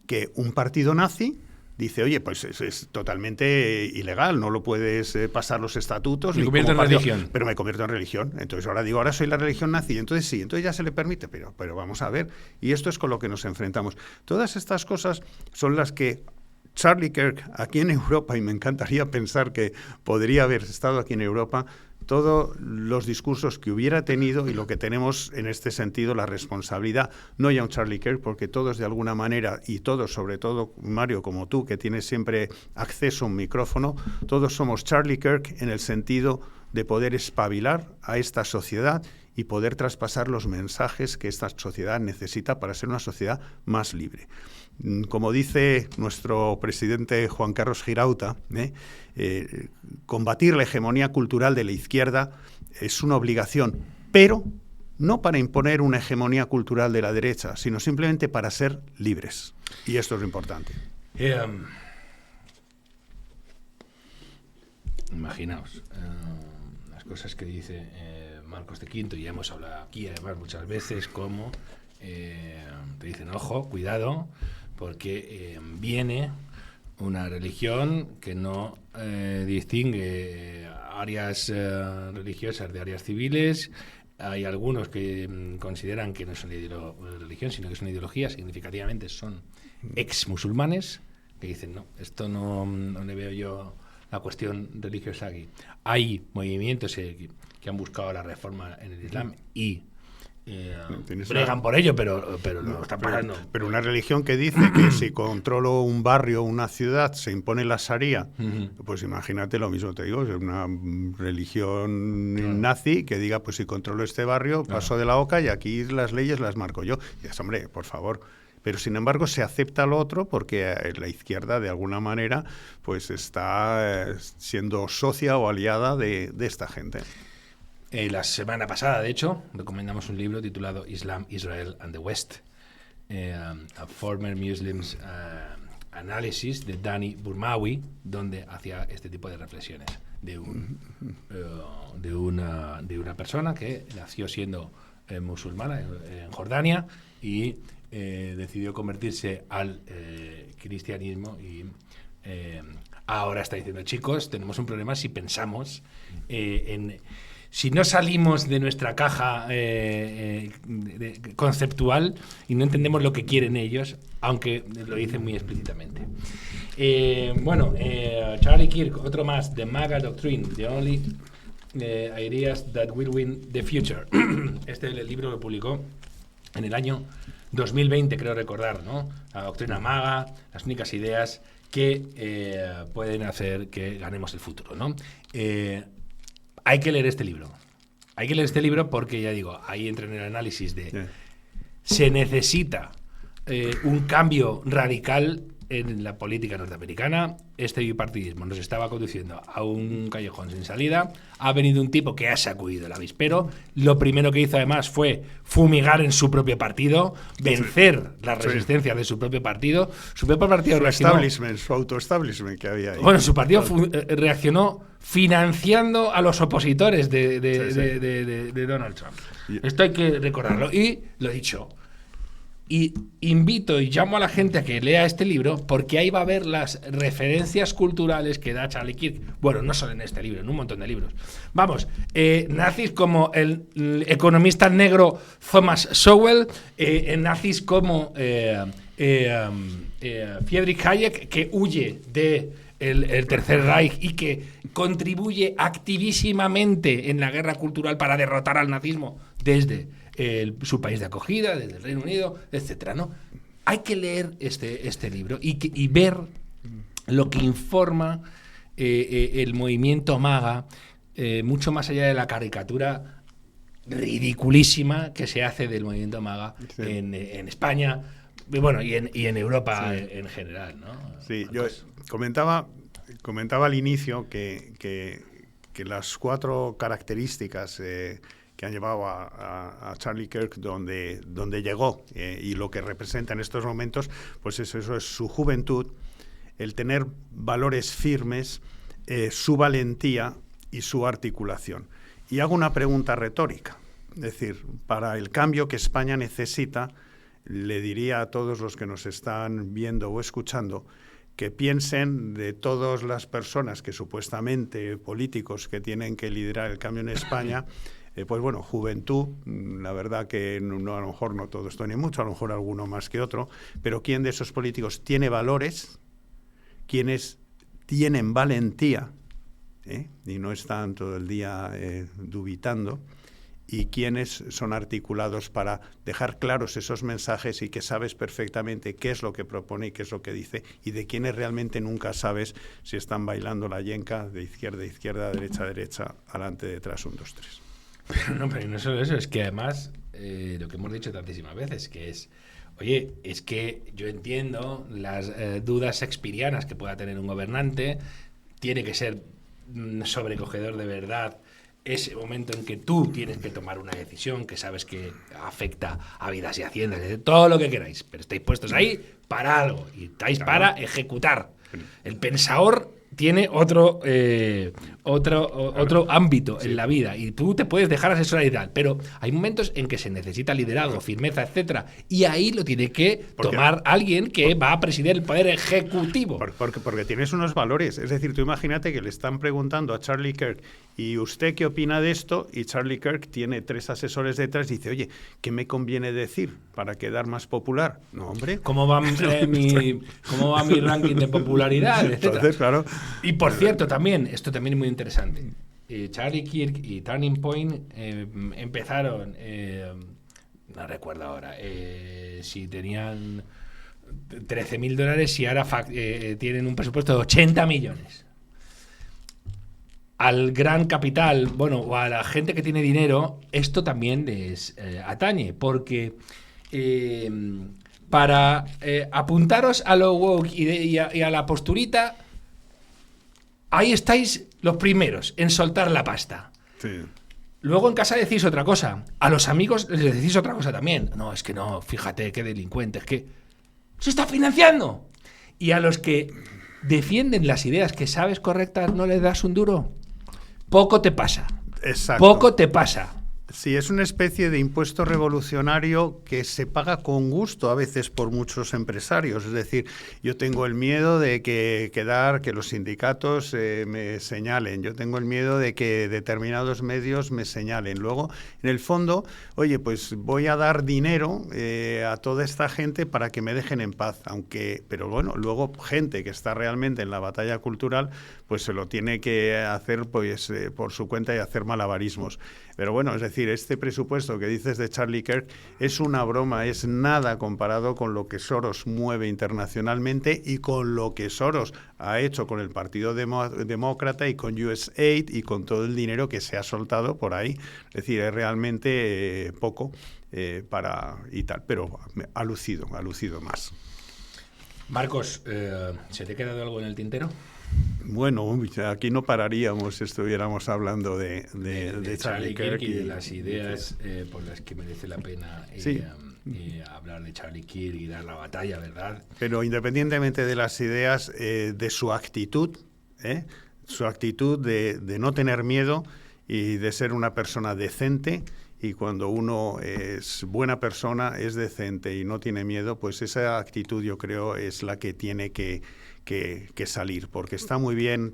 [SPEAKER 2] que un partido nazi dice, oye, pues es totalmente ilegal, no lo puedes pasar los estatutos.
[SPEAKER 1] Me convierto en religión.
[SPEAKER 2] Pero me convierto en religión. Entonces ahora soy la religión nazi. Entonces sí, entonces ya se le permite, pero vamos a ver. Y esto es con lo que nos enfrentamos. Todas estas cosas son las que Charlie Kirk, aquí en Europa, y me encantaría pensar que podría haber estado aquí en Europa, todos los discursos que hubiera tenido, y lo que tenemos en este sentido, la responsabilidad, no ya un Charlie Kirk, porque todos de alguna manera, y todos, sobre todo Mario, como tú, que tienes siempre acceso a un micrófono, todos somos Charlie Kirk en el sentido de poder espabilar a esta sociedad y poder traspasar los mensajes que esta sociedad necesita para ser una sociedad más libre. Como dice nuestro presidente Juan Carlos Girauta, combatir la hegemonía cultural de la izquierda es una obligación, pero no para imponer una hegemonía cultural de la derecha, sino simplemente para ser libres. Y esto es lo importante.
[SPEAKER 1] Imaginaos las cosas que dice Marcos de Quinto, y ya hemos hablado aquí además muchas veces, como te dicen, ojo, cuidado, porque viene una religión que no distingue áreas religiosas de áreas civiles. Hay algunos que consideran que no es una religión, sino que es una ideología, significativamente son ex-musulmanes, que dicen, no, esto no le veo yo la cuestión religiosa aquí. Hay movimientos que han buscado la reforma en el Islam y bregan por ello, pero lo están pagando.
[SPEAKER 2] Pero una religión que dice que si controlo un barrio, una ciudad, se impone la Sharia, pues imagínate, lo mismo te digo, es una religión nazi que diga, pues si controlo este barrio, paso de la oca y aquí las leyes las marco yo. Y es, hombre, por favor. Pero sin embargo se acepta lo otro porque la izquierda de alguna manera pues está siendo socia o aliada de esta gente.
[SPEAKER 1] La semana pasada, de hecho, recomendamos un libro titulado Islam, Israel and the West, a Former Muslims Analysis, de Dani Burmawi, donde hacía este tipo de reflexiones de una persona que nació siendo musulmana en Jordania y decidió convertirse al cristianismo y ahora está diciendo, chicos, tenemos un problema si pensamos si no salimos de nuestra caja conceptual y no entendemos lo que quieren ellos, aunque lo dicen muy explícitamente. Charlie Kirk, otro más, The MAGA Doctrine, The Only Ideas That Will Win the Future. Este es el libro que publicó en el año 2020, creo recordar, ¿no? La doctrina MAGA, las únicas ideas que pueden hacer que ganemos el futuro, ¿no? Hay que leer este libro. Hay que leer este libro porque, ya digo, ahí entra en el análisis de se necesita un cambio radical en la política norteamericana. Este bipartidismo nos estaba conduciendo a un callejón sin salida. Ha venido un tipo que ha sacudido el avispero. Lo primero que hizo además fue fumigar en su propio partido, vencer las resistencias de su propio partido. Su propio partido reaccionó.
[SPEAKER 2] Su auto-establishment que había ahí.
[SPEAKER 1] Bueno, su partido reaccionó financiando a los opositores de Donald Trump. Esto hay que recordarlo. Y lo he dicho. Y invito y llamo a la gente a que lea este libro porque ahí va a ver las referencias culturales que da Charlie Kirk. Bueno, no solo en este libro, en un montón de libros. Vamos, nazis como el economista negro Thomas Sowell, nazis como Friedrich Hayek, que huye de el Tercer Reich y que contribuye activísimamente en la guerra cultural para derrotar al nazismo desde su país de acogida, desde el Reino Unido, etcétera, ¿no? Hay que leer este libro y ver lo que informa el movimiento MAGA, mucho más allá de la caricatura ridiculísima que se hace del movimiento MAGA en España, bueno, y en Europa en general, ¿no?
[SPEAKER 2] Sí, yo comentaba al inicio que las 4 características que han llevado a Charlie Kirk donde llegó y lo que representa en estos momentos, pues eso es su juventud, el tener valores firmes, su valentía y su articulación. Y hago una pregunta retórica, es decir, para el cambio que España necesita, le diría a todos los que nos están viendo o escuchando que piensen de todas las personas que supuestamente políticos que tienen que liderar el cambio en España. Pues bueno, juventud, la verdad que no, a lo mejor no todos tienen mucho, a lo mejor alguno más que otro, pero ¿quién de esos políticos tiene valores? ¿Quiénes tienen valentía? Y no están todo el día dubitando. ¿Y quiénes son articulados para dejar claros esos mensajes y que sabes perfectamente qué es lo que propone y qué es lo que dice? Y de quienes realmente nunca sabes si están bailando la yenca de izquierda a izquierda, derecha a derecha, adelante, detrás, 1, 2, 3.
[SPEAKER 1] Pero no solo eso, es que además, lo que hemos dicho tantísimas veces, que es, oye, es que yo entiendo las dudas shakespearianas que pueda tener un gobernante, tiene que ser sobrecogedor de verdad ese momento en que tú tienes que tomar una decisión que sabes que afecta a vidas y haciendas, todo lo que queráis, pero estáis puestos ahí para algo y estáis para ejecutar. El pensador tiene otro ámbito en la vida y tú te puedes dejar asesorar y tal, pero hay momentos en que se necesita liderazgo, firmeza, etcétera, y ahí lo tiene que tomar alguien que va a presidir el poder ejecutivo.
[SPEAKER 2] Porque tienes unos valores, es decir, tú imagínate que le están preguntando a Charlie Kirk, ¿y usted qué opina de esto? Y Charlie Kirk tiene 3 asesores detrás y dice, oye, ¿qué me conviene decir para quedar más popular? No, hombre.
[SPEAKER 1] ¿Cómo va mi ranking de popularidad? Etcétera.
[SPEAKER 2] Entonces, claro.
[SPEAKER 1] Y por cierto, también, esto también es muy interesante. Charlie Kirk y Turning Point empezaron, no recuerdo ahora, si tenían $13,000 y ahora tienen un presupuesto de 80 millones. Al gran capital, bueno, o a la gente que tiene dinero, esto también les atañe, porque para apuntaros a lo woke y a la posturita, ahí estáis los primeros en soltar la pasta.
[SPEAKER 2] Sí.
[SPEAKER 1] Luego en casa decís otra cosa. A los amigos les decís otra cosa también. No, es que no, fíjate, qué delincuente, es que se está financiando. Y a los que defienden las ideas que sabes correctas no les das un duro. Poco te pasa.
[SPEAKER 2] Exacto.
[SPEAKER 1] Poco te pasa.
[SPEAKER 2] Sí, es una especie de impuesto revolucionario que se paga con gusto a veces por muchos empresarios. Es decir, yo tengo el miedo de que los sindicatos me señalen. Yo tengo el miedo de que determinados medios me señalen. Luego, en el fondo, oye, pues voy a dar dinero a toda esta gente para que me dejen en paz. Pero bueno, luego gente que está realmente en la batalla cultural, pues se lo tiene que hacer pues por su cuenta y hacer malabarismos. Pero bueno, es decir, este presupuesto que dices de Charlie Kirk es una broma, es nada comparado con lo que Soros mueve internacionalmente y con lo que Soros ha hecho con el Partido Demócrata y con USAID y con todo el dinero que se ha soltado por ahí. Es decir, es realmente poco para y tal, pero ha lucido más.
[SPEAKER 1] Marcos, ¿se te ha quedado algo en el tintero?
[SPEAKER 2] Bueno, aquí no pararíamos si estuviéramos hablando de
[SPEAKER 1] Charlie Kirk y de las ideas por las que merece la pena hablar de Charlie Kirk y dar la batalla, ¿verdad?
[SPEAKER 2] Pero independientemente de las ideas, de su actitud de no tener miedo y de ser una persona decente. Y cuando uno es buena persona, es decente y no tiene miedo, pues esa actitud yo creo es la que tiene que salir, porque está muy bien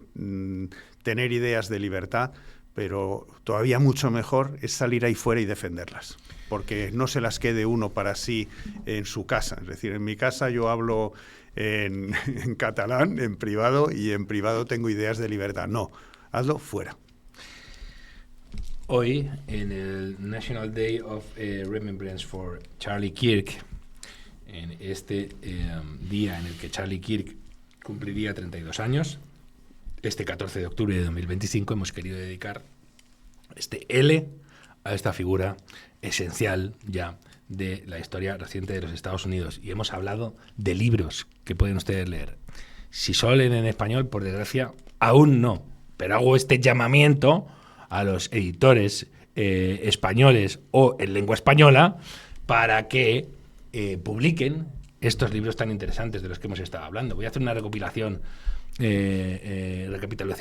[SPEAKER 2] tener ideas de libertad, pero todavía mucho mejor es salir ahí fuera y defenderlas, porque no se las quede uno para sí en su casa. Es decir, en mi casa yo hablo en catalán, en privado, y en privado tengo ideas de libertad. No, hazlo fuera.
[SPEAKER 1] Hoy, en el National Day of Remembrance for Charlie Kirk, en este día en el que Charlie Kirk cumpliría 32 años, este 14 de octubre de 2025, hemos querido dedicar este L a esta figura esencial ya de la historia reciente de los Estados Unidos. Y hemos hablado de libros que pueden ustedes leer. Si solo leen en español, por desgracia, aún no. Pero hago este llamamiento a los editores españoles o en lengua española para que publiquen estos libros tan interesantes de los que hemos estado hablando. Voy a hacer una recapitulación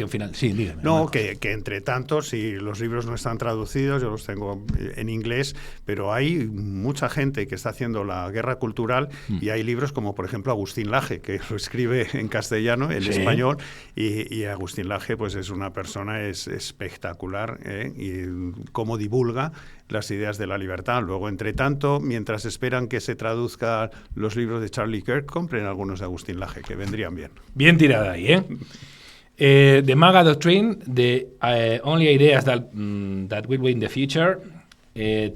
[SPEAKER 1] final. Sí, dígame.
[SPEAKER 2] No, que entre tanto, si los libros no están traducidos, yo los tengo en inglés, pero hay mucha gente que está haciendo la guerra cultural y hay libros como, por ejemplo, Agustín Laje, que lo escribe en castellano, en español, y Agustín Laje pues es una persona espectacular, y cómo divulga las ideas de la libertad. Luego, entre tanto, mientras esperan que se traduzcan los libros de Charlie Kirk, compren algunos de Agustín Laje, que vendrían bien.
[SPEAKER 1] Bien tirada ahí, ¿eh? The MAGA Doctrine, the only ideas that will win the future,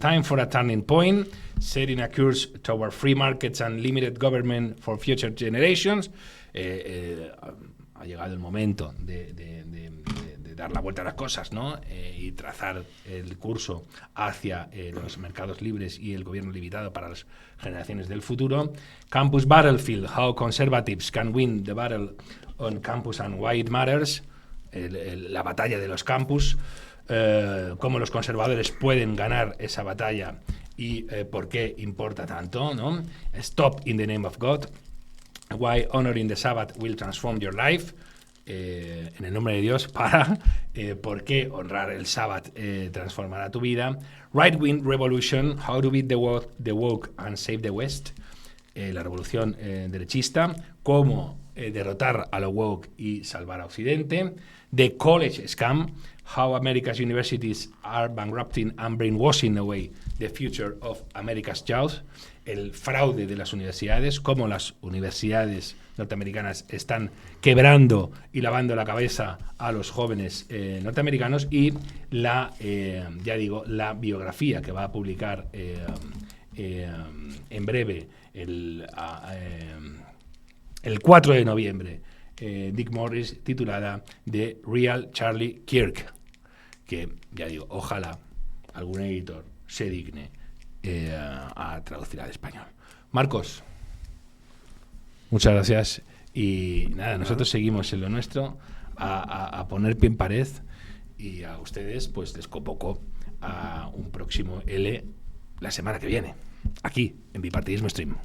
[SPEAKER 1] time for a turning point, setting a course toward free markets and limited government for future generations. Ha llegado el momento de dar la vuelta a las cosas, ¿no? Y trazar el curso hacia los mercados libres y el gobierno limitado para las generaciones del futuro. Campus Battlefield, How Conservatives Can Win the Battle on Campus and Why It Matters, la batalla de los campus, cómo los conservadores pueden ganar esa batalla y por qué importa tanto, ¿no? Stop in the Name of God, Why Honoring the Sabbath Will Transform Your Life, en el nombre de Dios, para por qué honrar el Sabbath transformará tu vida. Right Wing Revolution, How to Beat the Woke and Save the West, la revolución derechista, cómo derrotar a lo woke y salvar a Occidente. The College Scam, How America's Universities are Bankrupting and Brainwashing Away the Future of America's Youth, el fraude de las universidades, cómo las universidades norteamericanas están quebrando y lavando la cabeza a los jóvenes norteamericanos, y la biografía que va a publicar en breve, el 4 de noviembre, Dick Morris, titulada The Real Charlie Kirk, que, ya digo, ojalá algún editor se digne a traducir al español. Marcos, muchas gracias. Y nada, nosotros seguimos en lo nuestro, a poner pie en pared, y a ustedes pues les convoco a un próximo L la semana que viene, aquí en Bipartidismo Stream.